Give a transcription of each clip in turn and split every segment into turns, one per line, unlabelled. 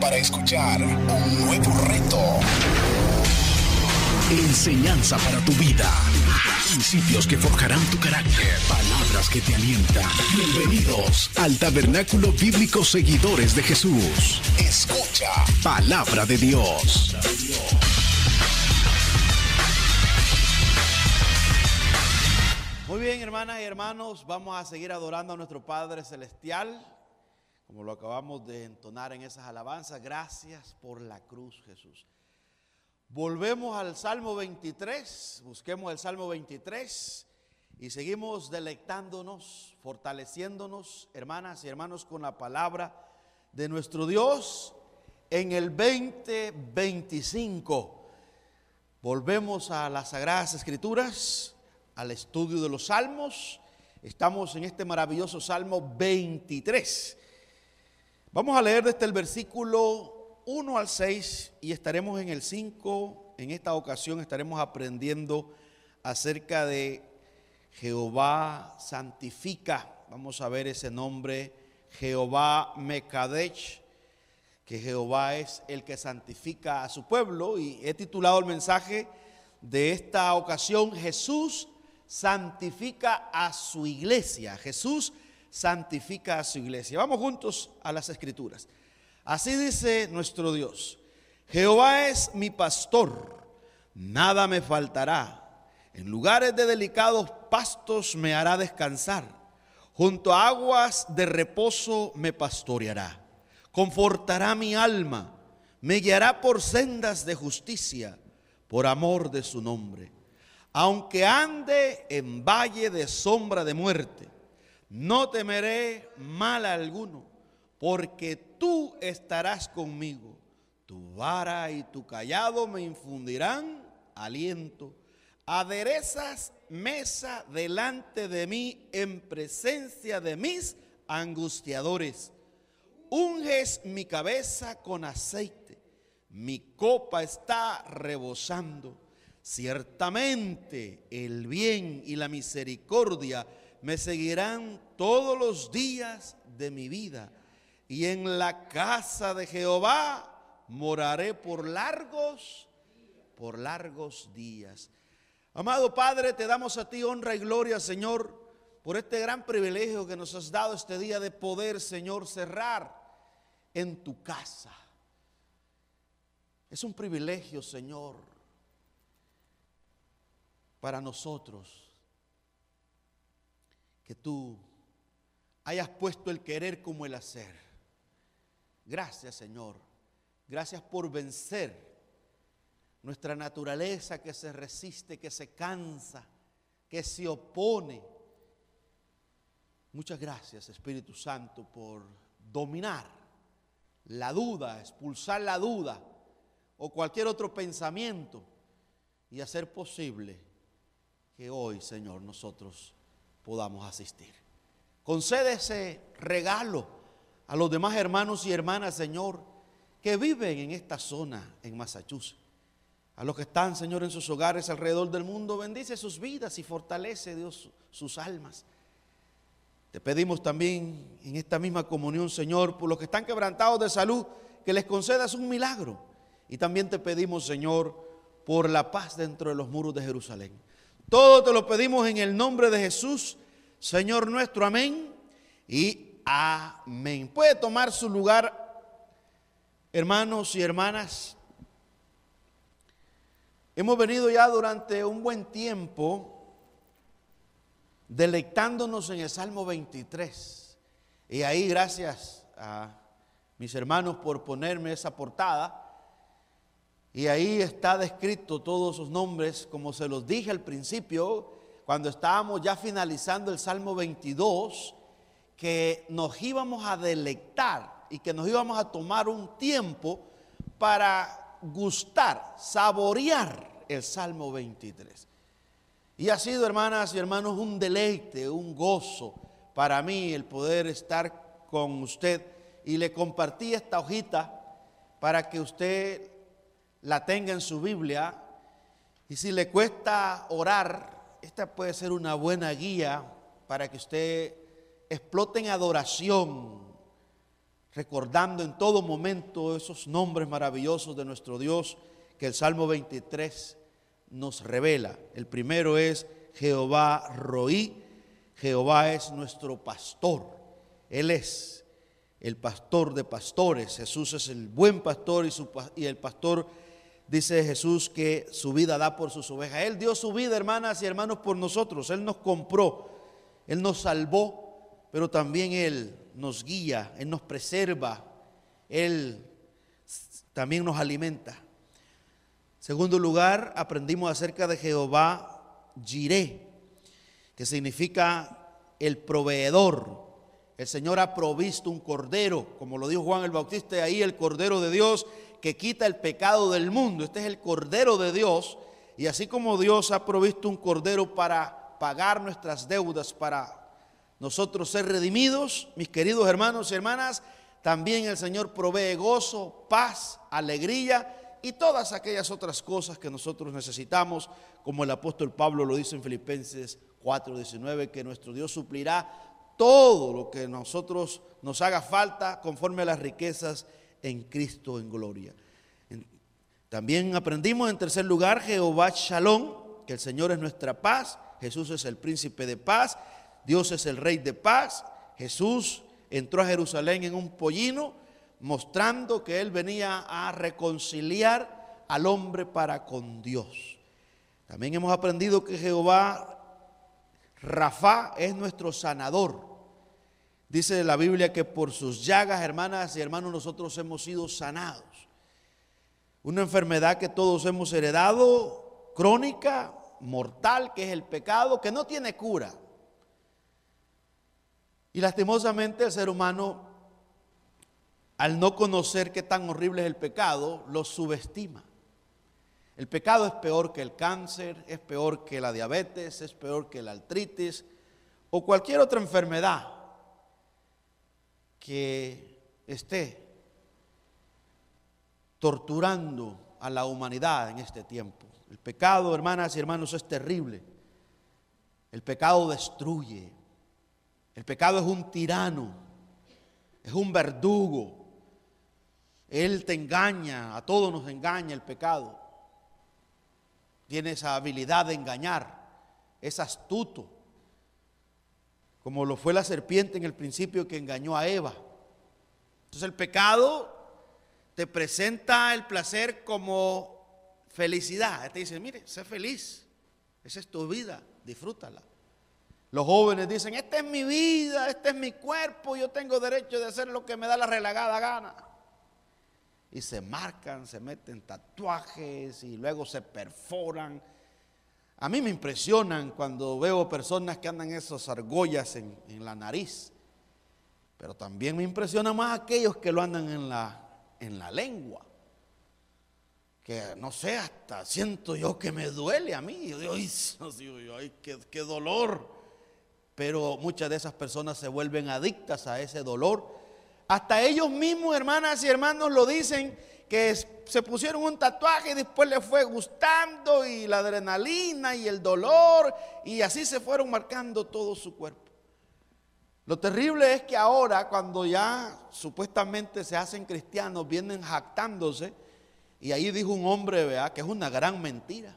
para escuchar un nuevo reto. Enseñanza para tu vida. Principios que forjarán tu carácter. Palabras que te alientan. Bienvenidos al Tabernáculo Bíblico Seguidores de Jesús. Escucha Palabra de Dios.
Muy bien, hermanas y hermanos, vamos a seguir adorando a nuestro Padre Celestial, como lo acabamos de entonar en esas alabanzas. Gracias por la cruz, Jesús. Volvemos al Salmo 23, busquemos el Salmo 23 y seguimos deleitándonos, fortaleciéndonos, hermanas y hermanos, con la palabra de nuestro Dios en el 2025. Volvemos a las Sagradas Escrituras, al estudio de los Salmos. Estamos en este maravilloso Salmo 23. Vamos a leer desde el versículo 1 al 6 y estaremos en el 5. En esta ocasión estaremos aprendiendo acerca de Jehová santifica. Vamos a ver ese nombre, Jehová Mekadech, que Jehová es el que santifica a su pueblo. Y he titulado el mensaje de esta ocasión, Jesús santifica a su iglesia. Jesús santifica a su iglesia. Vamos juntos a las Escrituras. Así dice nuestro Dios: Jehová es mi pastor, nada me faltará. En lugares de delicados pastos me hará descansar. Junto a aguas de reposo me pastoreará. Confortará mi alma, me guiará por sendas de justicia, por amor de su nombre. Aunque ande en valle de sombra de muerte, no temeré mal alguno, porque tú estarás conmigo. Tu vara y tu cayado me infundirán aliento. Aderezas mesa delante de mí en presencia de mis angustiadores. Unges mi cabeza con aceite, mi copa está rebosando. Ciertamente el bien y la misericordia me seguirán todos los días de mi vida, y en la casa de Jehová moraré por largos días. Amado Padre, te damos a ti honra y gloria, Señor, por este gran privilegio que nos has dado este día de poder, Señor, cerrar en tu casa. Es un privilegio, Señor, para nosotros, que tú hayas puesto el querer como el hacer. Gracias, Señor. Gracias por vencer nuestra naturaleza que se resiste, que se cansa, que se opone. Muchas gracias, Espíritu Santo, por dominar la duda, expulsar la duda o cualquier otro pensamiento y hacer posible que hoy, Señor, nosotros podamos asistir. Concede ese regalo a los demás hermanos y hermanas, Señor, que viven en esta zona en Massachusetts. A los que están, Señor, en sus hogares alrededor del mundo, bendice sus vidas y fortalece, Dios, sus almas. Te pedimos también en esta misma comunión, Señor, por los que están quebrantados de salud, que les concedas un milagro. Y también te pedimos, Señor, por la paz dentro de los muros de Jerusalén. Todo te lo pedimos en el nombre de Jesús, Señor nuestro. Amén y amén. Puede tomar su lugar, hermanos y hermanas. Hemos venido ya durante un buen tiempo deleitándonos en el Salmo 23. Y ahí, gracias a mis hermanos por ponerme esa portada. Y ahí está descrito todos sus nombres, como se los dije al principio, cuando estábamos ya finalizando el Salmo 22, que nos íbamos a deleitar y que nos íbamos a tomar un tiempo para gustar, saborear el Salmo 23. Y ha sido, hermanas y hermanos, un deleite, un gozo para mí el poder estar con usted. Y le compartí esta hojita para que usted la tenga en su Biblia, y si le cuesta orar, esta puede ser una buena guía para que usted explote en adoración recordando en todo momento esos nombres maravillosos de nuestro Dios que el Salmo 23 nos revela. El primero es Jehová Roí. Jehová es nuestro pastor. Él es el pastor de pastores. Jesús es el buen pastor y el pastor, dice Jesús, que su vida da por sus ovejas. Él dio su vida, hermanas y hermanos, por nosotros. Él nos compró, Él nos salvó, pero también Él nos guía, Él nos preserva, Él también nos alimenta. Segundo lugar, aprendimos acerca de Jehová Jireh, que significa el proveedor. El Señor ha provisto un cordero, como lo dijo Juan el Bautista, ahí el cordero de Dios que quita el pecado del mundo. Este es el cordero de Dios, y así como Dios ha provisto un cordero para pagar nuestras deudas, para nosotros ser redimidos, mis queridos hermanos y hermanas, también el Señor provee gozo, paz, alegría y todas aquellas otras cosas que nosotros necesitamos, como el apóstol Pablo lo dice en Filipenses 4:19, que nuestro Dios suplirá todo lo que nosotros nos haga falta conforme a las riquezas en Cristo en gloria. También aprendimos en tercer lugar Jehová Shalom, que el Señor es nuestra paz, Jesús es el príncipe de paz, Dios es el rey de paz. Jesús entró a Jerusalén en un pollino, mostrando que Él venía a reconciliar al hombre para con Dios. También hemos aprendido que Jehová Rafa es nuestro sanador. Dice la Biblia que por sus llagas, hermanas y hermanos, nosotros hemos sido sanados. Una enfermedad que todos hemos heredado, crónica, mortal, que es el pecado, que no tiene cura. Y lastimosamente el ser humano, al no conocer qué tan horrible es el pecado, lo subestima. El pecado es peor que el cáncer, es peor que la diabetes, es peor que la artritis o cualquier otra enfermedad que esté torturando a la humanidad en este tiempo. El pecado, hermanas y hermanos, es terrible. El pecado destruye. El pecado es un tirano, es un verdugo. Él te engaña, a todos nos engaña el pecado. Tiene esa habilidad de engañar, es astuto, como lo fue la serpiente en el principio que engañó a Eva. Entonces el pecado te presenta el placer como felicidad. Te dice, mire, sé feliz, esa es tu vida, disfrútala. Los jóvenes dicen, esta es mi vida, este es mi cuerpo, yo tengo derecho de hacer lo que me da la relagada gana. Y se marcan, se meten tatuajes y luego se perforan. A mí me impresionan cuando veo personas que andan esas argollas en la nariz. Pero también me impresiona más aquellos que lo andan en la lengua. Que no sé, hasta siento yo que me duele a mí. Yo digo, ay, qué dolor. Pero muchas de esas personas se vuelven adictas a ese dolor. Hasta ellos mismos, hermanas y hermanos, lo dicen, que se pusieron un tatuaje y después les fue gustando, y la adrenalina y el dolor, y así se fueron marcando todo su cuerpo. Lo terrible es que ahora, cuando ya supuestamente se hacen cristianos, vienen jactándose, y ahí dijo un hombre, vea, que es una gran mentira,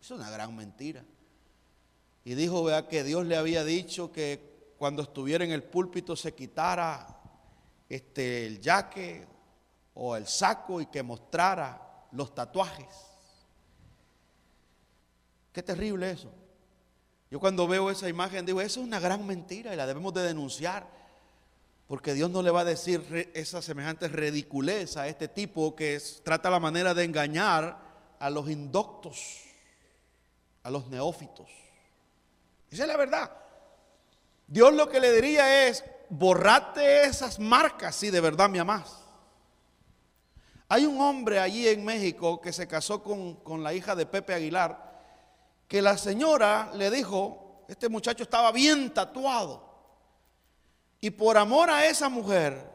es una gran mentira. Y dijo, vea, que Dios le había dicho que cuando estuviera en el púlpito se quitara el jaque o el saco y que mostrara los tatuajes. Qué terrible eso. Yo cuando veo esa imagen digo, eso es una gran mentira y la debemos de denunciar, porque Dios no le va a decir esa semejante ridiculez a este tipo que trata la manera de engañar a los indoctos, a los neófitos. Esa es la verdad. Dios lo que le diría es, borrate esas marcas si de verdad me amás. Hay un hombre allí en México que se casó con la hija de Pepe Aguilar, que la señora le dijo, este muchacho estaba bien tatuado, y por amor a esa mujer,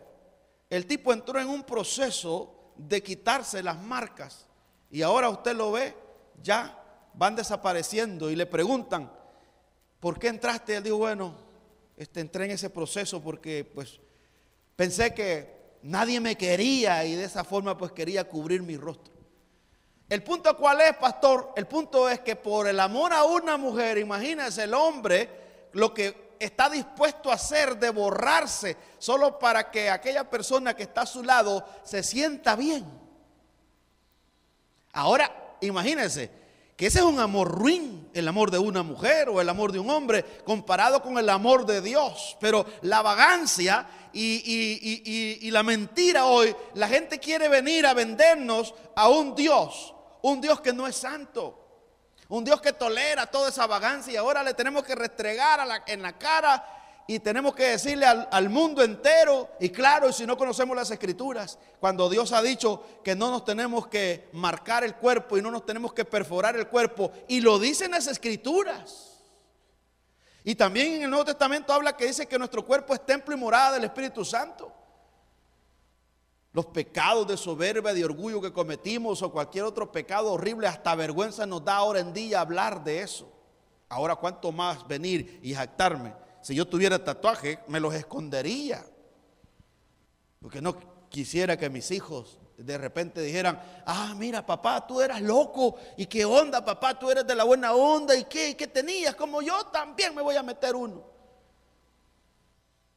el tipo entró en un proceso de quitarse las marcas, y ahora usted lo ve, ya van desapareciendo, y le preguntan, ¿por qué entraste? Él dijo, bueno, entré en ese proceso porque pues pensé que nadie me quería y de esa forma pues quería cubrir mi rostro. El punto ¿cuál es, pastor? El punto es que por el amor a una mujer, imagínense el hombre lo que está dispuesto a hacer de borrarse solo para que aquella persona que está a su lado se sienta bien. Ahora, imagínense que ese es un amor ruin, el amor de una mujer o el amor de un hombre comparado con el amor de Dios. Pero la vagancia y la mentira hoy, la gente quiere venir a vendernos a un Dios que no es santo. Un Dios que tolera toda esa vagancia y ahora le tenemos que restregar en la cara y tenemos que decirle al mundo entero. Y claro, y si no conocemos las escrituras, cuando Dios ha dicho que no nos tenemos que marcar el cuerpo y no nos tenemos que perforar el cuerpo, y lo dicen las escrituras. Y también en el Nuevo Testamento habla que dice que nuestro cuerpo es templo y morada del Espíritu Santo. Los pecados de soberbia, de orgullo que cometimos o cualquier otro pecado horrible, hasta vergüenza nos da ahora en día hablar de eso. Ahora cuánto más venir y jactarme. Si yo tuviera tatuaje, me los escondería. Porque no quisiera que mis hijos de repente dijeran: ah, mira papá, tú eras loco. ¿Y qué onda papá? Tú eres de la buena onda. ¿Y qué tenías? Como yo también me voy a meter uno.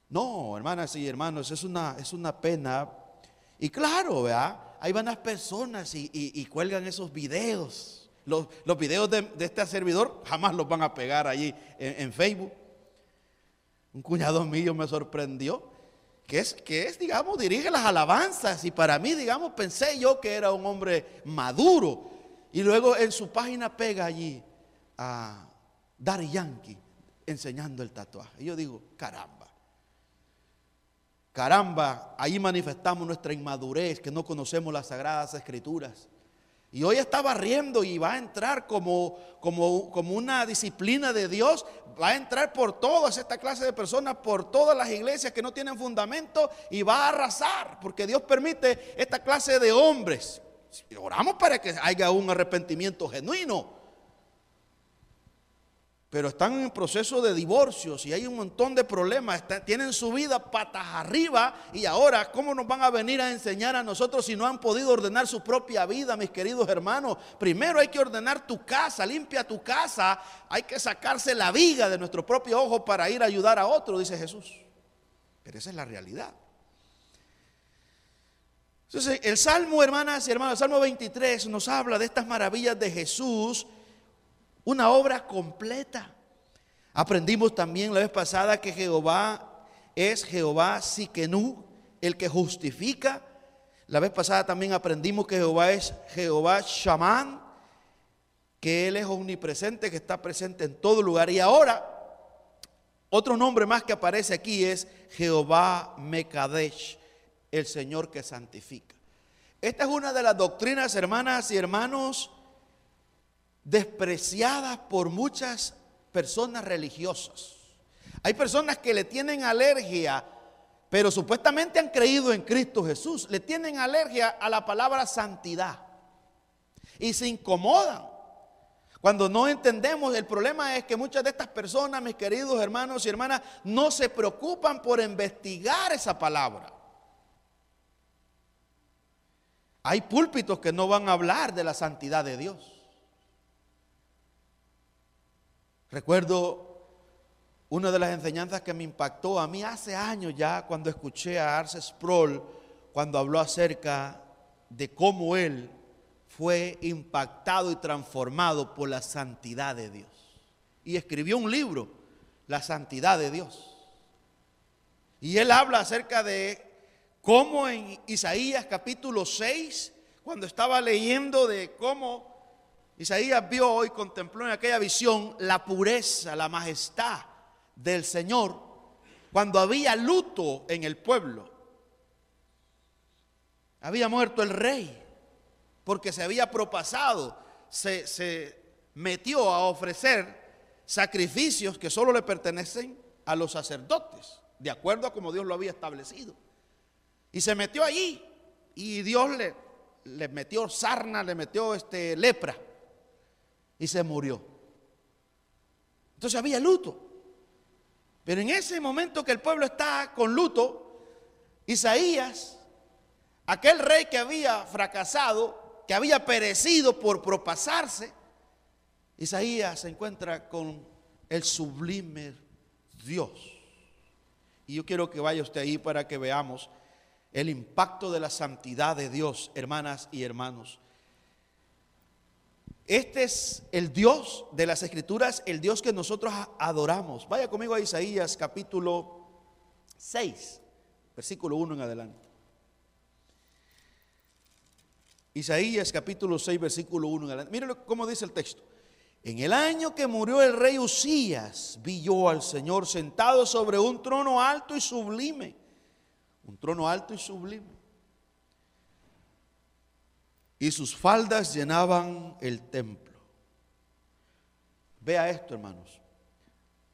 No, hermanas y hermanos, es una pena. Y claro, ¿verdad? Ahí van las personas y cuelgan esos videos. Los videos de este servidor jamás los van a pegar allí en Facebook. Un cuñado mío me sorprendió que es, digamos, dirige las alabanzas. Y para mí, digamos, pensé yo que era un hombre maduro. Y luego en su página pega allí a Daddy Yankee enseñando el tatuaje. Y yo digo, caramba, ahí manifestamos nuestra inmadurez, que no conocemos las Sagradas Escrituras. Y hoy está barriendo y va a entrar como una disciplina de Dios. Va a entrar por todas esta clase de personas, por todas las iglesias que no tienen fundamento, y va a arrasar, porque Dios permite esta clase de hombres. Oramos para que haya un arrepentimiento genuino. Pero están en proceso de divorcios y hay un montón de problemas. Tienen su vida patas arriba. Y ahora, ¿cómo nos van a venir a enseñar a nosotros si no han podido ordenar su propia vida, mis queridos hermanos? Primero hay que ordenar tu casa, limpia tu casa. Hay que sacarse la viga de nuestro propio ojo para ir a ayudar a otro, dice Jesús. Pero esa es la realidad. Entonces, el Salmo, hermanas y hermanos, el Salmo 23 nos habla de estas maravillas de Jesús. Una obra completa. Aprendimos también la vez pasada que Jehová es Jehová Siquenú, el que justifica. La vez pasada también aprendimos que Jehová es Jehová Shamán, que Él es omnipresente, que está presente en todo lugar. Y ahora, otro nombre más que aparece aquí es Jehová Mekadesh, el Señor que santifica. Esta es una de las doctrinas, hermanas y hermanos, despreciadas por muchas personas religiosas. Hay personas que le tienen alergia, pero supuestamente han creído en Cristo Jesús. Le tienen alergia a la palabra santidad y se incomodan cuando no entendemos. El problema es que muchas de estas personas, mis queridos hermanos y hermanas, no se preocupan por investigar esa palabra. Hay púlpitos que no van a hablar de la santidad de Dios. Recuerdo una de las enseñanzas que me impactó a mí hace años ya, cuando escuché a R.C. Sproul, cuando habló acerca de cómo él fue impactado y transformado por la santidad de Dios. Y escribió un libro, La Santidad de Dios. Y él habla acerca de cómo en Isaías capítulo 6, cuando estaba leyendo de cómo Isaías vio y contempló en aquella visión la pureza, la majestad del Señor, cuando había luto en el pueblo. Había muerto el rey, porque se había propasado, se metió a ofrecer sacrificios que solo le pertenecen a los sacerdotes, de acuerdo a como Dios lo había establecido. Y se metió allí, y Dios le metió sarna, le metió lepra. Y se murió. Entonces había luto. Pero en ese momento que el pueblo está con luto, Isaías aquel rey que había fracasado, que había perecido por propasarse, Isaías se encuentra con el sublime Dios. Y yo quiero que vaya usted ahí para que veamos el impacto de la santidad de Dios, hermanas y hermanos. Este es el Dios de las Escrituras, el Dios que nosotros adoramos. Vaya conmigo a Isaías capítulo 6, versículo 1 en adelante. Isaías capítulo 6, versículo 1 en adelante. Miren cómo dice el texto. En el año que murió el rey Uzías, vi yo al Señor sentado sobre un trono alto y sublime. Un trono alto y sublime. Y sus faldas llenaban el templo. Vea esto, hermanos.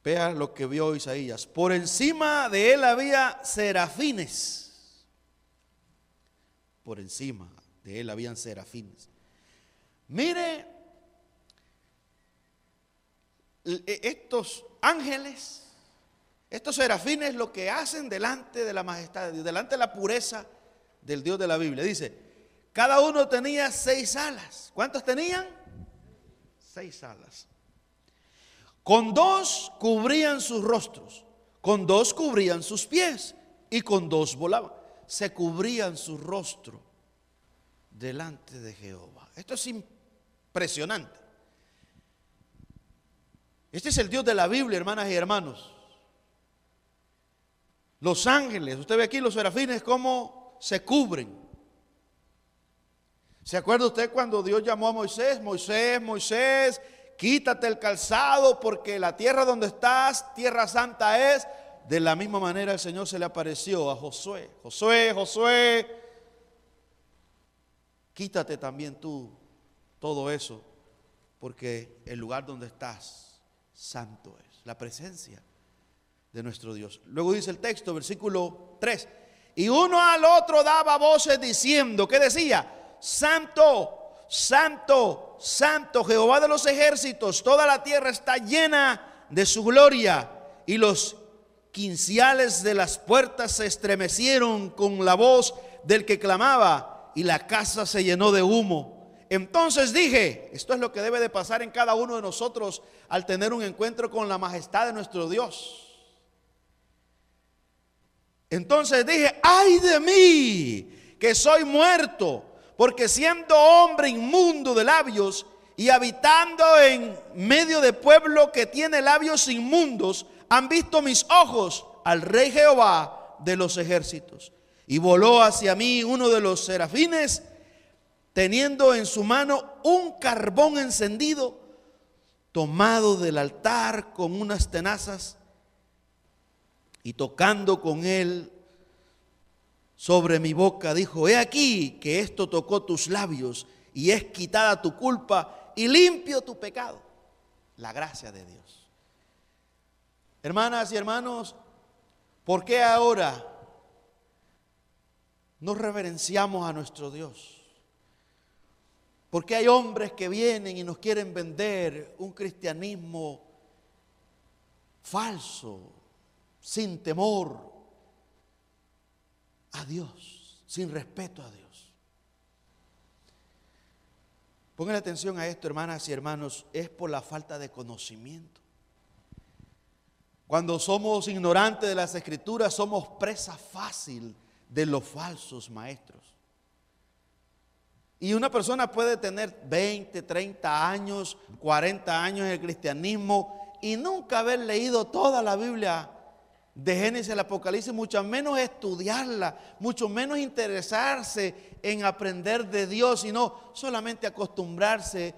Vea lo que vio Isaías. Por encima de él había serafines. Por encima de él habían serafines. Mire, estos ángeles, estos serafines, lo que hacen delante de la majestad de Dios, delante de la pureza del Dios de la Biblia. Dice, cada uno tenía 6 alas. ¿Cuántos tenían? 6 alas. Con 2 cubrían sus rostros, con 2 cubrían sus pies y con 2 volaban. Se cubrían su rostro delante de Jehová. Esto es impresionante. Este es el Dios de la Biblia, hermanas y hermanos. Los ángeles, usted ve aquí los serafines cómo se cubren. ¿Se acuerda usted cuando Dios llamó a Moisés? Moisés, Moisés, quítate el calzado porque la tierra donde estás, tierra santa es. De la misma manera el Señor se le apareció a Josué. Josué, Josué, quítate también tú todo eso porque el lugar donde estás santo es, la presencia de nuestro Dios. Luego dice el texto, versículo 3. Y uno al otro daba voces diciendo, ¿qué decía? Santo, santo, santo, Jehová de los ejércitos, toda la tierra está llena de su gloria. Y los quinciales de las puertas se estremecieron con la voz del que clamaba, y la casa se llenó de humo. Entonces dije, esto es lo que debe de pasar en cada uno de nosotros al tener un encuentro con la majestad de nuestro Dios. Entonces dije, ay de mí, que soy muerto, porque siendo hombre inmundo de labios y habitando en medio de pueblo que tiene labios inmundos, han visto mis ojos al Rey Jehová de los ejércitos. Y voló hacia mí uno de los serafines, teniendo en su mano un carbón encendido, tomado del altar con unas tenazas, y tocando con él sobre mi boca, dijo, he aquí que esto tocó tus labios, y es quitada tu culpa, y limpio tu pecado. La gracia de Dios. Hermanas y hermanos, ¿por qué ahora no reverenciamos a nuestro Dios? Porque hay hombres que vienen y nos quieren vender un cristianismo falso, sin temor a Dios, sin respeto a Dios. Pongan atención a esto, hermanas y hermanos, es por la falta de conocimiento. Cuando somos ignorantes de las Escrituras, somos presa fácil de los falsos maestros. Y una persona puede tener 20, 30 años, 40 años en el cristianismo y nunca haber leído toda la Biblia de Génesis al Apocalipsis, mucho menos estudiarla, mucho menos interesarse en aprender de Dios, sino solamente acostumbrarse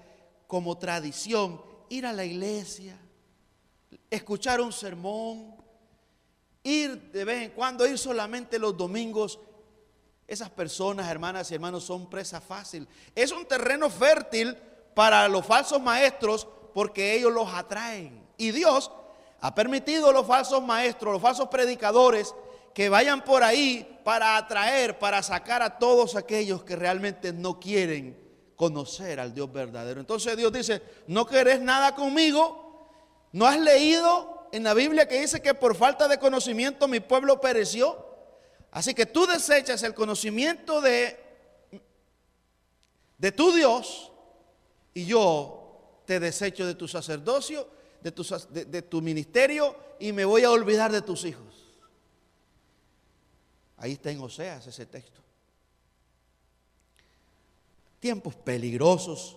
como tradición, ir a la iglesia, escuchar un sermón, ir de vez en cuando, ir solamente los domingos. Esas personas, hermanas y hermanos, son presa fácil. Es un terreno fértil para los falsos maestros porque ellos los atraen. Y Dios ha permitido a los falsos maestros, los falsos predicadores, que vayan por ahí para atraer, para sacar a todos aquellos que realmente no quieren conocer al Dios verdadero. Entonces Dios dice, no querés nada conmigo, no has leído en la Biblia que dice que por falta de conocimiento mi pueblo pereció. Así que tú desechas el conocimiento de tu Dios y yo te desecho de tu sacerdocio, de tu ministerio y me voy a olvidar de tus hijos. Ahí está en Oseas ese texto. Tiempos peligrosos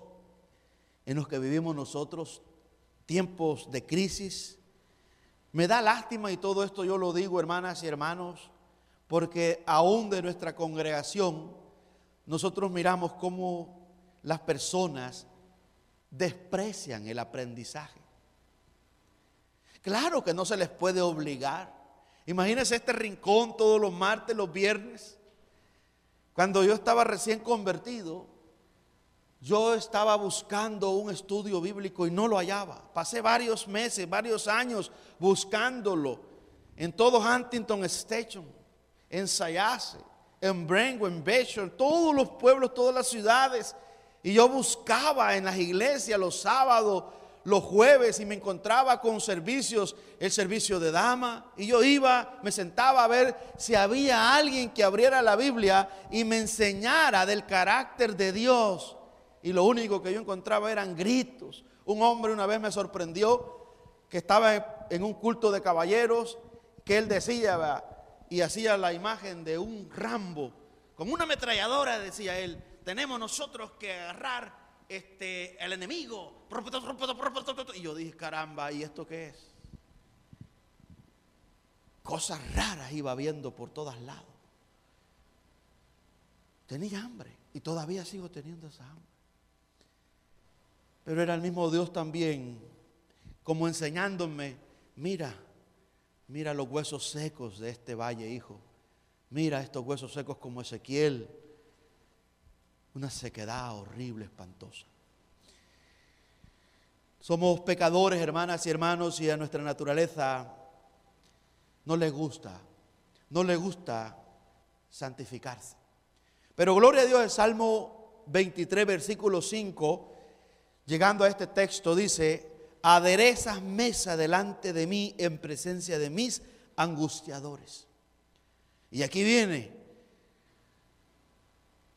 en los que vivimos nosotros, tiempos de crisis. Me da lástima y todo esto yo lo digo, hermanas y hermanos, porque aún de nuestra congregación nosotros miramos cómo las personas desprecian el aprendizaje. Claro que no se les puede obligar. Imagínense este rincón todos los martes, los viernes. Cuando yo estaba recién convertido, yo estaba buscando un estudio bíblico y no lo hallaba. Pasé varios meses, varios años buscándolo en todo Huntington Station, en Sayase, en Brentwood, en Bayshore, todos los pueblos, todas las ciudades. Y yo buscaba en las iglesias los sábados, los jueves, y me encontraba con servicios, el servicio de dama. Y yo iba, me sentaba a ver si había alguien que abriera la Biblia y me enseñara del carácter de Dios. Y lo único que yo encontraba eran gritos. Un hombre una vez me sorprendió que estaba en un culto de caballeros, que él decía, y hacía la imagen de un Rambo, con una ametralladora, decía él, tenemos nosotros que agarrar el enemigo. Y yo dije, caramba, ¿y esto qué es? Cosas raras iba viendo por todos lados. Tenía hambre y todavía sigo teniendo esa hambre. Pero era el mismo Dios también, como enseñándome, mira los huesos secos de este valle, hijo. Mira estos huesos secos como Ezequiel. Una sequedad horrible, espantosa. Somos pecadores, hermanas y hermanos, y a nuestra naturaleza no le gusta santificarse. Pero gloria a Dios, el Salmo 23, versículo 5, llegando a este texto, dice: aderezas mesa delante de mí en presencia de mis angustiadores. Y aquí viene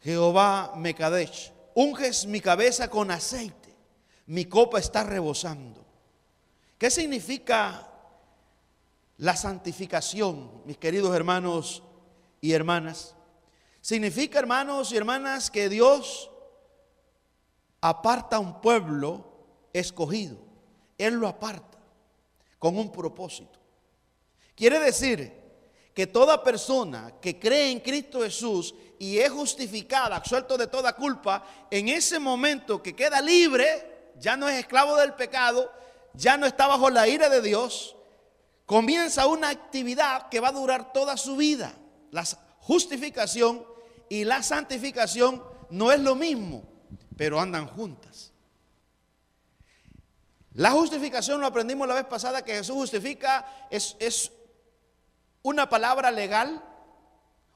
Jehová Mekadesh, unges mi cabeza con aceite, mi copa está rebosando. ¿Qué significa la santificación, mis queridos hermanos y hermanas? Significa, hermanos y hermanas, que Dios aparta a un pueblo escogido. Él lo aparta con un propósito. Quiere decir que toda persona que cree en Cristo Jesús y es justificada, absuelto de toda culpa, en ese momento que queda libre, ya no es esclavo del pecado, ya no está bajo la ira de Dios, comienza una actividad que va a durar toda su vida. La justificación y la santificación no es lo mismo, pero andan juntas. La justificación, lo aprendimos la vez pasada, que Jesús justifica, es una palabra legal,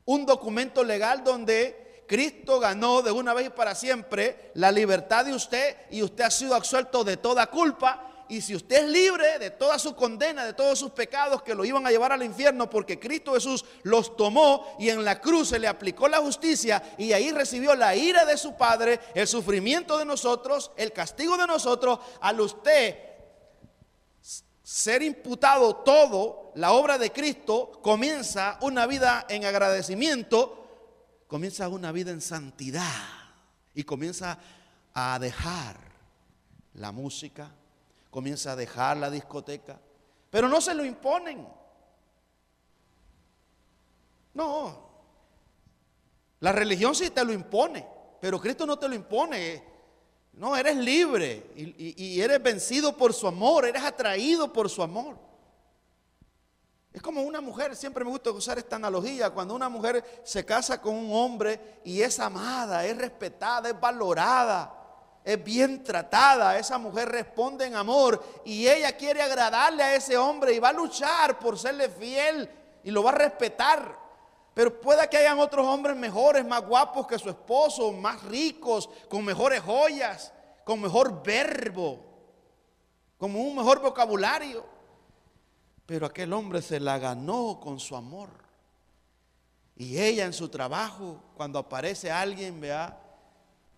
un documento legal donde Cristo ganó de una vez y para siempre la libertad de usted, y usted ha sido absuelto de toda culpa. Y si usted es libre de toda su condena, de todos sus pecados que lo iban a llevar al infierno, porque Cristo Jesús los tomó y en la cruz se le aplicó la justicia, y ahí recibió la ira de su Padre, el sufrimiento de nosotros, el castigo de nosotros. Al usted ser imputado todo, la obra de Cristo, comienza una vida en agradecimiento, comienza una vida en santidad, y comienza a dejar la música, comienza a dejar la discoteca, pero no se lo imponen. No, la religión sí te lo impone, pero Cristo no te lo impone. No, eres libre y eres vencido por su amor, eres atraído por su amor. Es como una mujer, siempre me gusta usar esta analogía, cuando una mujer se casa con un hombre y es amada, es respetada, es valorada, es bien tratada, esa mujer responde en amor y ella quiere agradarle a ese hombre y va a luchar por serle fiel y lo va a respetar. Pero pueda que hayan otros hombres mejores, más guapos que su esposo, más ricos, con mejores joyas, con mejor verbo, con un mejor vocabulario. Pero aquel hombre se la ganó con su amor. Y ella en su trabajo, cuando aparece alguien, vea,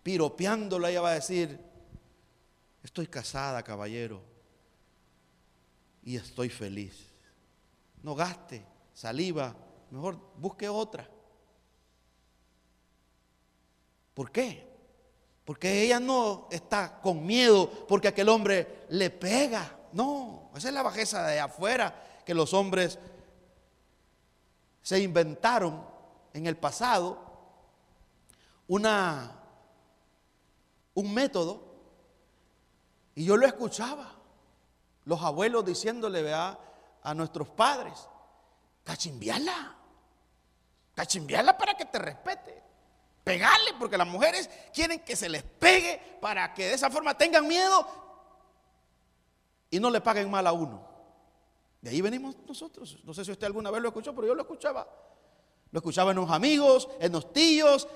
piropeándolo, ella va a decir: estoy casada, caballero, y estoy feliz. No gaste saliva, mejor busque otra. ¿Por qué? Porque ella no está con miedo porque aquel hombre le pega. No, esa es la bajeza de afuera que los hombres se inventaron en el pasado, un método, y yo lo escuchaba, los abuelos diciéndole, vea, a nuestros padres: cachimbiala para que te respete, pegarle, porque las mujeres quieren que se les pegue para que de esa forma tengan miedo y no le paguen mal a uno. De ahí venimos nosotros. No sé si usted alguna vez lo escuchó, pero yo lo escuchaba. Lo escuchaba en los amigos, en los tíos,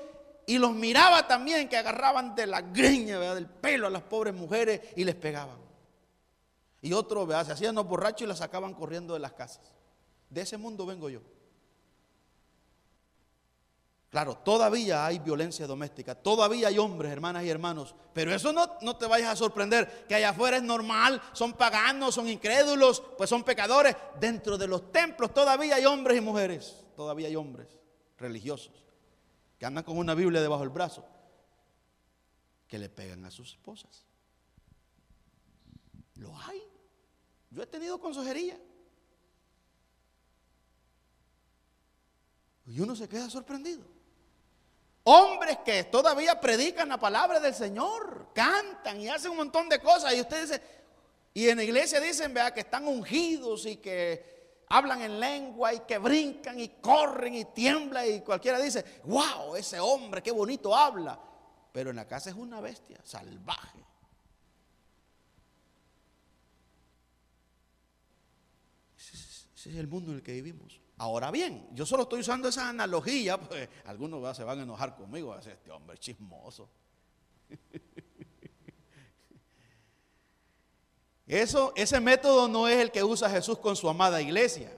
y los miraba también que agarraban de la greña, ¿verdad?, del pelo a las pobres mujeres y les pegaban. Y otros, ¿verdad?, se hacían los borrachos y las sacaban corriendo de las casas. De ese mundo vengo yo. Claro, todavía hay violencia doméstica, todavía hay hombres, hermanas y hermanos, pero eso no te vayas a sorprender, que allá afuera es normal, son paganos, son incrédulos, pues son pecadores. Dentro de los templos todavía hay hombres y mujeres, todavía hay hombres religiosos que andan con una Biblia debajo del brazo, que le pegan a sus esposas. Lo hay. Yo he tenido consejería y uno se queda sorprendido. Hombres que todavía predican la palabra del Señor, cantan y hacen un montón de cosas, y usted dice, y en la iglesia dicen, vea, que están ungidos y que hablan en lengua y que brincan y corren y tiemblan, y cualquiera dice: wow, ese hombre qué bonito habla, pero en la casa es una bestia salvaje. Ese es el mundo en el que vivimos. Ahora bien, yo solo estoy usando esa analogía, pues algunos se van a enojar conmigo, van a decir: este hombre es chismoso. Ese método no es el que usa Jesús con su amada iglesia.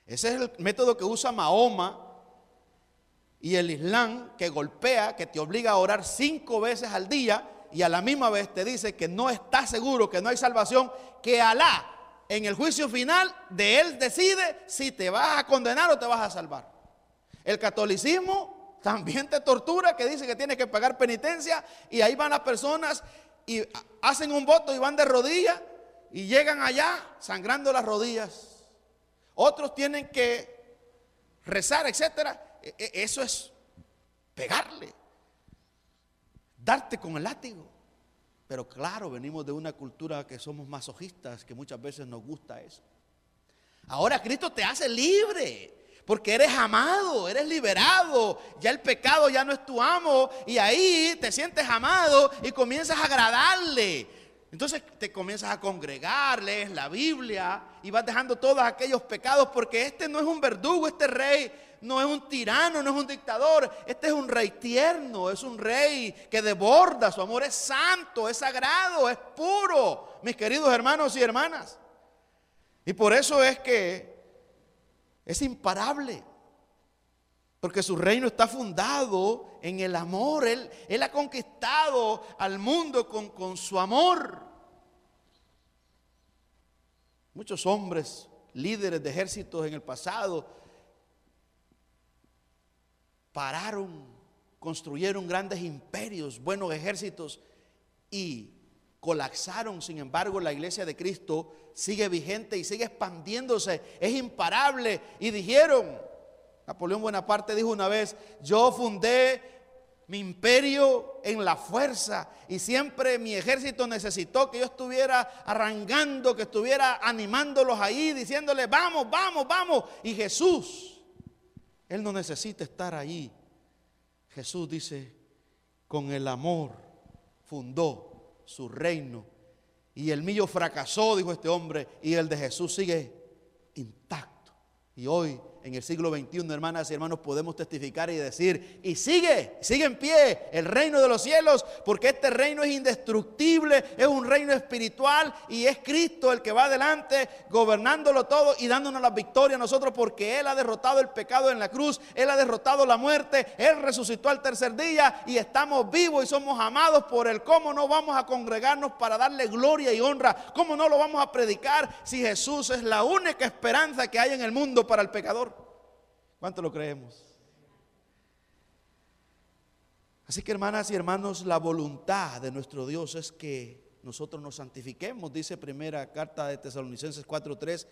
Ese es el método que usa Mahoma y el Islam, que golpea, que te obliga a orar 5 veces al día y a la misma vez te dice que no estás seguro, que no hay salvación, que Alá en el juicio final de él decide si te vas a condenar o te vas a salvar. El catolicismo también te tortura, que dice que tienes que pagar penitencia, y ahí van las personas y hacen un voto y van de rodillas y llegan allá sangrando las rodillas. Otros tienen que rezar, etcétera. Eso es pegarle, darte con el látigo. Pero claro, venimos de una cultura que somos masojistas, que muchas veces nos gusta eso. Ahora Cristo te hace libre, porque eres amado, eres liberado. Ya el pecado ya no es tu amo, y ahí te sientes amado y comienzas a agradarle. Entonces te comienzas a congregar, lees la Biblia y vas dejando todos aquellos pecados, porque este no es un verdugo, este rey no es un tirano, no es un dictador. Este es un rey tierno, es un rey que desborda. Su amor es santo, es sagrado, es puro, mis queridos hermanos y hermanas. Y por eso es que es imparable, porque su reino está fundado en el amor. Él ha conquistado al mundo con su amor. Muchos hombres, líderes de ejércitos en el pasado, construyeron grandes imperios, buenos ejércitos, y colapsaron. Sin embargo, la iglesia de Cristo sigue vigente y sigue expandiéndose, es imparable. Y dijeron, Napoleón Bonaparte dijo una vez: yo fundé mi imperio en la fuerza, y siempre mi ejército necesitó que yo estuviera arrancando, que estuviera animándolos ahí, diciéndoles: vamos, vamos, vamos. Y Jesús, Él no necesita estar ahí. Jesús dice: con el amor fundó su reino, y el mío fracasó, dijo este hombre, y el de Jesús sigue intacto. Y hoy en el siglo XXI, hermanas y hermanos, podemos testificar y decir, y sigue en pie el reino de los cielos, porque este reino es indestructible, es un reino espiritual y es Cristo el que va adelante gobernándolo todo y dándonos la victoria a nosotros, porque Él ha derrotado el pecado en la cruz, Él ha derrotado la muerte, Él resucitó al tercer día y estamos vivos y somos amados por Él. ¿Cómo no vamos a congregarnos para darle gloria y honra? ¿Cómo no lo vamos a predicar si Jesús es la única esperanza que hay en el mundo para el pecador? ¿Cuánto lo creemos? Así que, hermanas y hermanos, la voluntad de nuestro Dios es que nosotros nos santifiquemos. Dice primera carta de Tesalonicenses 4:3,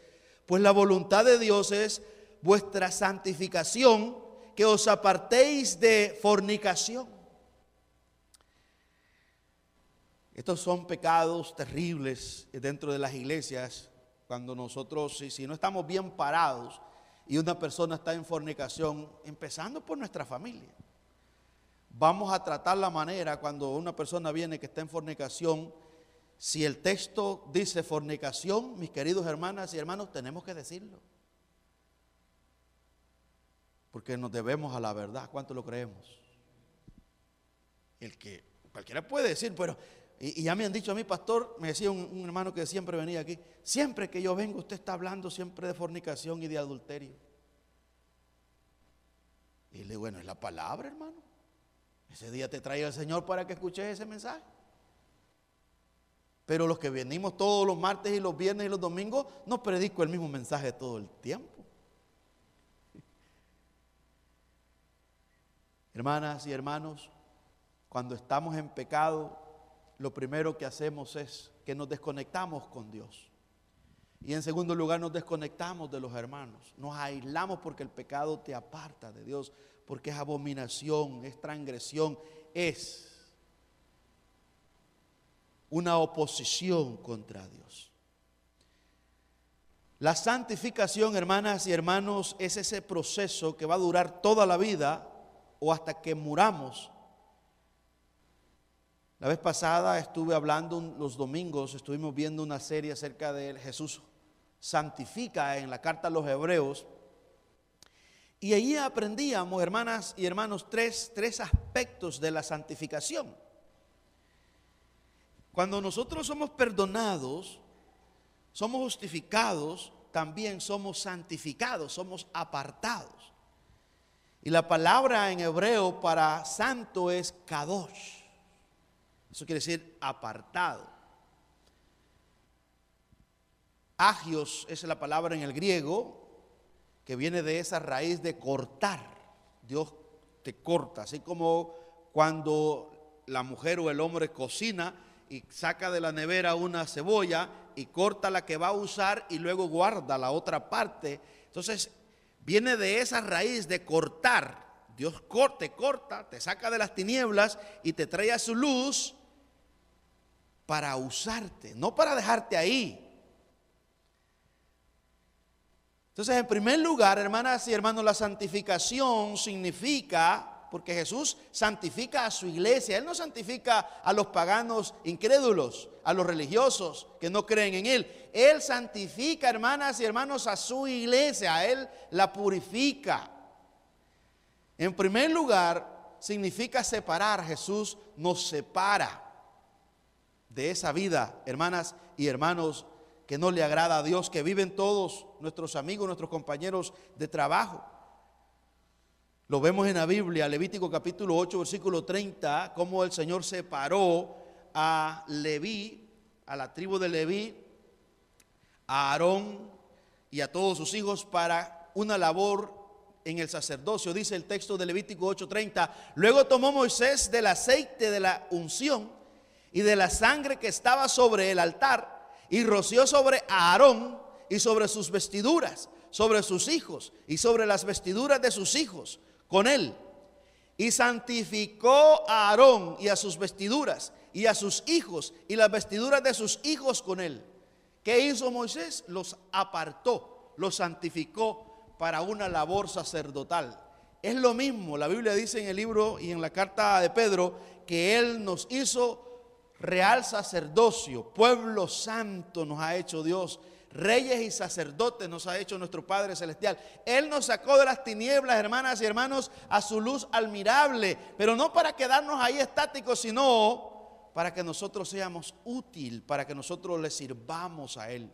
pues la voluntad de Dios es vuestra santificación, que os apartéis de fornicación. Estos son pecados terribles dentro de las iglesias, cuando nosotros, si no estamos bien parados y una persona está en fornicación, empezando por nuestra familia, vamos a tratar la manera cuando una persona viene que está en fornicación. Si el texto dice fornicación, mis queridos hermanas y hermanos, tenemos que decirlo, porque nos debemos a la verdad. ¿Cuánto lo creemos? El que cualquiera puede decir, pero y ya me han dicho a mí, pastor, me decía un hermano que siempre venía aquí, siempre que yo vengo usted está hablando siempre de fornicación y de adulterio. Y le digo, bueno, es la palabra, hermano. Ese día te trae el Señor para que escuches ese mensaje. Pero los que venimos todos los martes y los viernes y los domingos, no predico el mismo mensaje todo el tiempo. Hermanas y hermanos, cuando estamos en pecado, lo primero que hacemos es que nos desconectamos con Dios. Y en segundo lugar, nos desconectamos de los hermanos. Nos aislamos porque el pecado te aparta de Dios, porque es abominación, es transgresión, es una oposición contra Dios. La santificación, hermanas y hermanos, es ese proceso que va a durar toda la vida o hasta que muramos. La vez pasada estuve hablando, los domingos estuvimos viendo una serie acerca de Jesús santifica en la carta a los Hebreos. Y allí aprendíamos, hermanas y hermanos, tres aspectos de la santificación. Cuando nosotros somos perdonados, somos justificados, también somos santificados, somos apartados. Y la palabra en hebreo para santo es kadosh. Eso quiere decir apartado. Agios es la palabra en el griego que viene de esa raíz de cortar. Dios te corta, así como cuando la mujer o el hombre cocina y saca de la nevera una cebolla y corta la que va a usar y luego guarda la otra parte. Entonces viene de esa raíz de cortar. Dios te corta, te saca de las tinieblas y te trae a su luz para usarte, no para dejarte ahí. Entonces, en primer lugar, hermanas y hermanos, la santificación significa, porque Jesús santifica a su iglesia. Él no santifica a los paganos incrédulos, a los religiosos que no creen en Él. Él santifica, hermanas y hermanos, a su iglesia. A Él la purifica. En primer lugar, significa separar. Jesús nos separa de esa vida, hermanas y hermanos, que no le agrada a Dios, que viven todos nuestros amigos, nuestros compañeros de trabajo. Lo vemos en la Biblia, Levítico capítulo 8, versículo 30, cómo el Señor separó a Leví, a la tribu de Leví, a Aarón y a todos sus hijos para una labor en el sacerdocio. Dice el texto de Levítico 8:30, luego tomó Moisés del aceite de la unción y de la sangre que estaba sobre el altar y roció sobre Aarón y sobre sus vestiduras, sobre sus hijos y sobre las vestiduras de sus hijos con él. Y santificó a Aarón y a sus vestiduras y a sus hijos y las vestiduras de sus hijos con él. ¿Qué hizo Moisés? Los apartó, los santificó para una labor sacerdotal. Es lo mismo, la Biblia dice en el libro y en la carta de Pedro que Él nos hizo real sacerdocio, pueblo santo nos ha hecho Dios reyes y sacerdotes nos ha hecho nuestro Padre Celestial. Él nos sacó de las tinieblas, hermanas y hermanos, a su luz admirable, pero no para quedarnos ahí estáticos, sino para que nosotros seamos útil, para que nosotros le sirvamos a Él.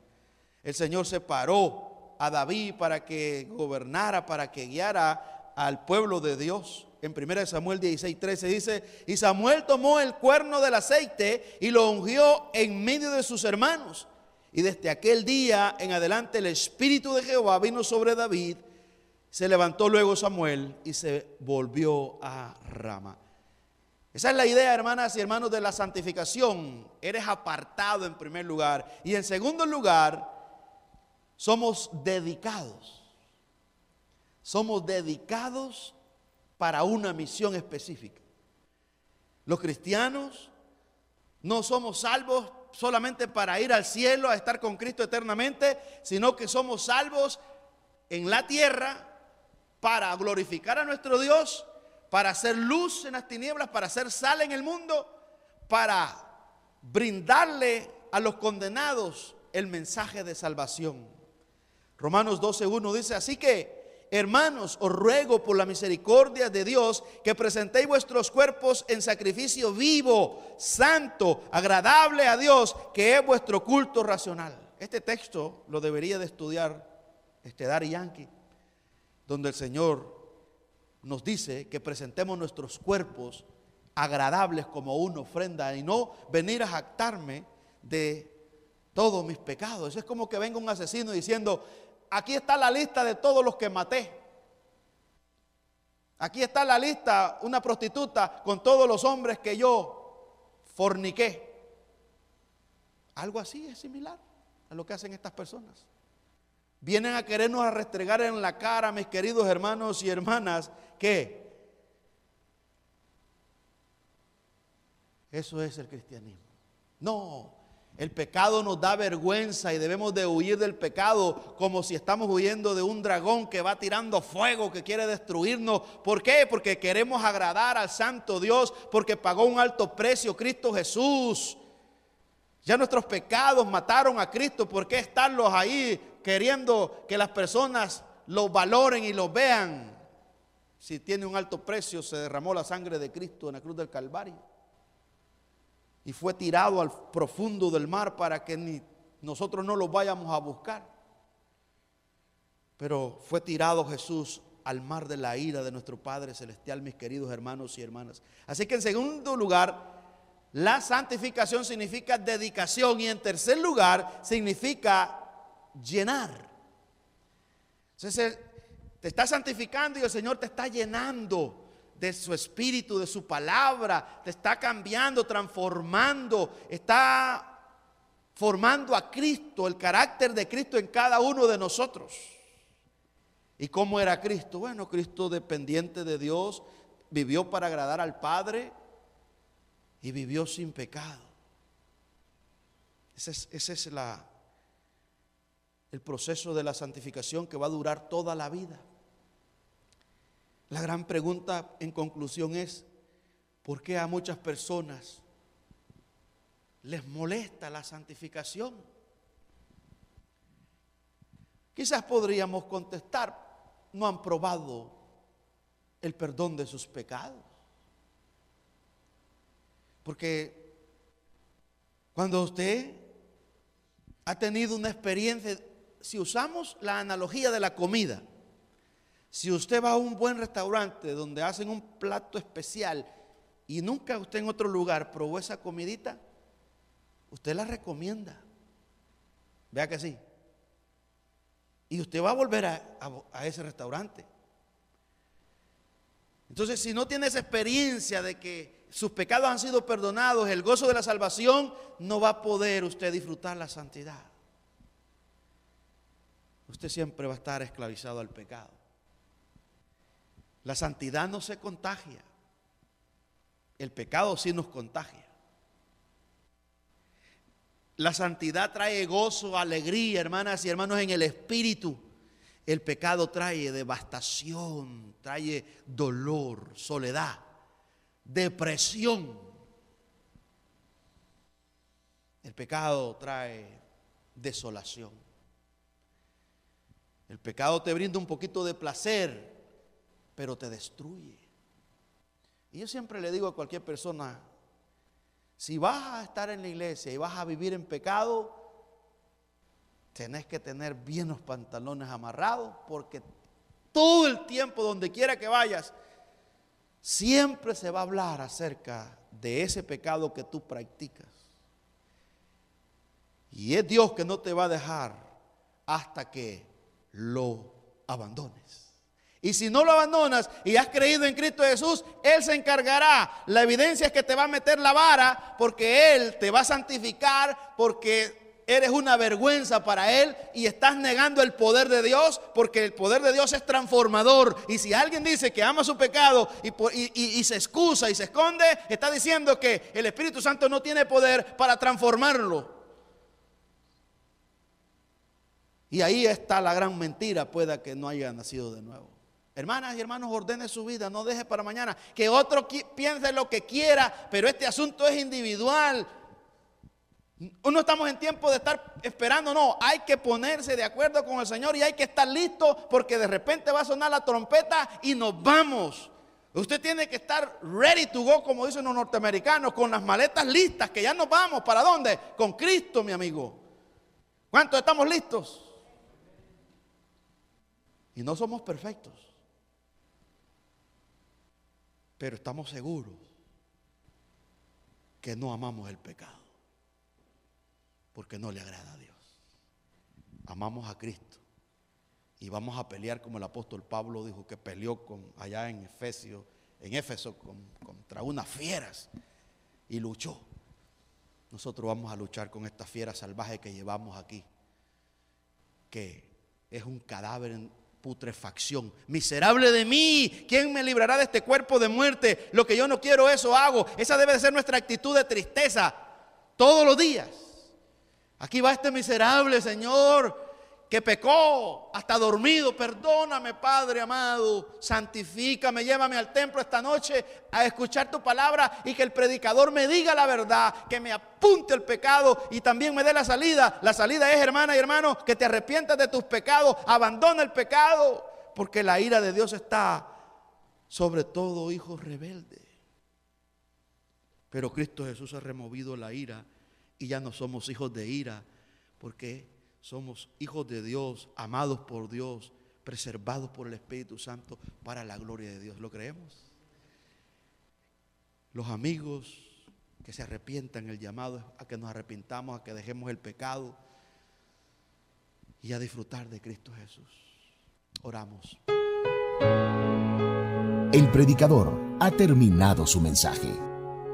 El Señor separó a David para que gobernara, para que guiara al pueblo de Dios. En 1 Samuel 16:13 dice: y Samuel tomó el cuerno del aceite y lo ungió en medio de sus hermanos. Y desde aquel día en adelante el Espíritu de Jehová vino sobre David. Se levantó luego Samuel y se volvió a Rama. Esa es la idea, hermanas y hermanos, de la santificación. Eres apartado en primer lugar. Y en segundo lugar, somos dedicados. Somos dedicados para una misión específica. Los cristianos no somos salvos solamente para ir al cielo a estar con Cristo eternamente, sino que somos salvos en la tierra para glorificar a nuestro Dios, para hacer luz en las tinieblas, para hacer sal en el mundo, para brindarle a los condenados el mensaje de salvación. Romanos 12:1 dice: así que, hermanos, os ruego por la misericordia de Dios que presentéis vuestros cuerpos en sacrificio vivo, santo, agradable a Dios, que es vuestro culto racional. Este texto lo debería de estudiar Daddy Yankee, donde el Señor nos dice que presentemos nuestros cuerpos agradables como una ofrenda y no venir a jactarme de todos mis pecados. Eso es como que venga un asesino diciendo: aquí está la lista de todos los que maté. Aquí está la lista, una prostituta con todos los hombres que yo forniqué. Algo así es similar a lo que hacen estas personas. Vienen a querernos a restregar en la cara, mis queridos hermanos y hermanas, que eso es el cristianismo. No. El pecado nos da vergüenza y debemos de huir del pecado como si estamos huyendo de un dragón que va tirando fuego, que quiere destruirnos. ¿Por qué? Porque queremos agradar al santo Dios, porque pagó un alto precio Cristo Jesús. Ya nuestros pecados mataron a Cristo. ¿Por qué estarlos ahí queriendo que las personas los valoren y los vean? Si tiene un alto precio, se derramó la sangre de Cristo en la cruz del Calvario y fue tirado al profundo del mar para que ni nosotros no lo vayamos a buscar. Pero fue tirado Jesús al mar de la ira de nuestro Padre Celestial, mis queridos hermanos y hermanas. Así que en segundo lugar, la santificación significa dedicación, y en tercer lugar significa llenar. Entonces te está santificando y el Señor te está llenando de su espíritu, de su palabra, te está cambiando, transformando, está formando a Cristo, el carácter de Cristo en cada uno de nosotros. ¿Y cómo era Cristo? Bueno, Cristo, dependiente de Dios, vivió para agradar al Padre y vivió sin pecado. Ese es el proceso de la santificación que va a durar toda la vida. La gran pregunta en conclusión es: ¿por qué a muchas personas les molesta la santificación? Quizás podríamos contestar: no han probado el perdón de sus pecados. Porque cuando usted ha tenido una experiencia, si usamos la analogía de la comida, si usted va a un buen restaurante donde hacen un plato especial y nunca usted en otro lugar probó esa comidita, usted la recomienda. Vea que sí. Y usted va a volver a ese restaurante. Entonces, si no tiene esa experiencia de que sus pecados han sido perdonados, el gozo de la salvación, no va a poder usted disfrutar la santidad. Usted siempre va a estar esclavizado al pecado. La santidad no se contagia. El pecado sí nos contagia. La santidad trae gozo, alegría, hermanas y hermanos, en el espíritu. El pecado trae devastación, trae dolor, soledad, depresión. El pecado trae desolación. El pecado te brinda un poquito de placer, pero te destruye. Y yo siempre le digo a cualquier persona, si vas a estar en la iglesia y vas a vivir en pecado, tenés que tener bien los pantalones amarrados, porque todo el tiempo, donde quiera que vayas, siempre se va a hablar acerca de ese pecado que tú practicas. Y es Dios que no te va a dejar hasta que lo abandones. Y si no lo abandonas y has creído en Cristo Jesús, Él se encargará. La evidencia es que te va a meter la vara, porque Él te va a santificar, porque eres una vergüenza para Él y estás negando el poder de Dios, porque el poder de Dios es transformador. Y si alguien dice que ama su pecado y se excusa y se esconde, está diciendo que el Espíritu Santo no tiene poder para transformarlo. Y ahí está la gran mentira, pueda que no haya nacido de nuevo. Hermanas y hermanos, ordene su vida, no deje para mañana. Que otro piense lo que quiera, pero este asunto es individual. No estamos en tiempo de estar esperando, no. Hay que ponerse de acuerdo con el Señor y hay que estar listo, porque de repente va a sonar la trompeta y nos vamos. Usted tiene que estar ready to go, como dicen los norteamericanos, con las maletas listas, que ya nos vamos. ¿Para dónde? Con Cristo, mi amigo. ¿Cuántos estamos listos? Y no somos perfectos, pero estamos seguros que no amamos el pecado, porque no le agrada a Dios. Amamos a Cristo y vamos a pelear, como el apóstol Pablo dijo que peleó allá en Éfeso contra unas fieras y luchó. Nosotros vamos a luchar con esta fiera salvaje que llevamos aquí, que es un cadáver en putrefacción. Miserable de mí, ¿quién me librará de este cuerpo de muerte? Lo que yo no quiero, eso hago. Esa debe de ser nuestra actitud de tristeza todos los días. Aquí va este miserable, Señor, que pecó hasta dormido. Perdóname, Padre amado, santifícame, llévame al templo esta noche a escuchar tu palabra y que el predicador me diga la verdad, que me apunte el pecado y también me dé la salida. La salida es, hermana y hermano, que te arrepientas de tus pecados, abandona el pecado, porque la ira de Dios está sobre todo hijo rebelde. Pero Cristo Jesús ha removido la ira y ya no somos hijos de ira, porque somos hijos de Dios, amados por Dios, preservados por el Espíritu Santo para la gloria de Dios. ¿Lo creemos? Los amigos que se arrepientan, el llamado es a que nos arrepintamos, a que dejemos el pecado y a disfrutar de Cristo Jesús. Oramos.
El predicador ha terminado su mensaje.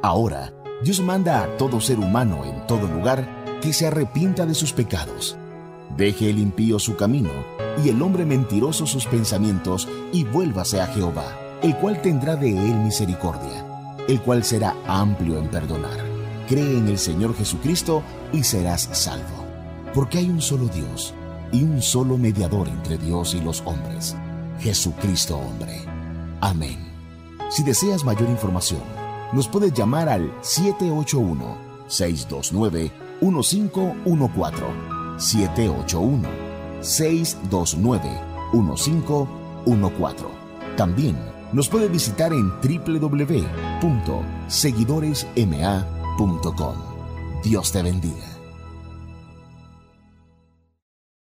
Ahora, Dios manda a todo ser humano en todo lugar que se arrepienta de sus pecados. Deje el impío su camino y el hombre mentiroso sus pensamientos y vuélvase a Jehová, el cual tendrá de él misericordia, el cual será amplio en perdonar. Cree en el Señor Jesucristo y serás salvo. Porque hay un solo Dios y un solo mediador entre Dios y los hombres, Jesucristo hombre. Amén. Si deseas mayor información, nos puedes llamar al 781-629-1514. 781-629-1514. También nos puede visitar en www.seguidoresma.com. Dios te bendiga.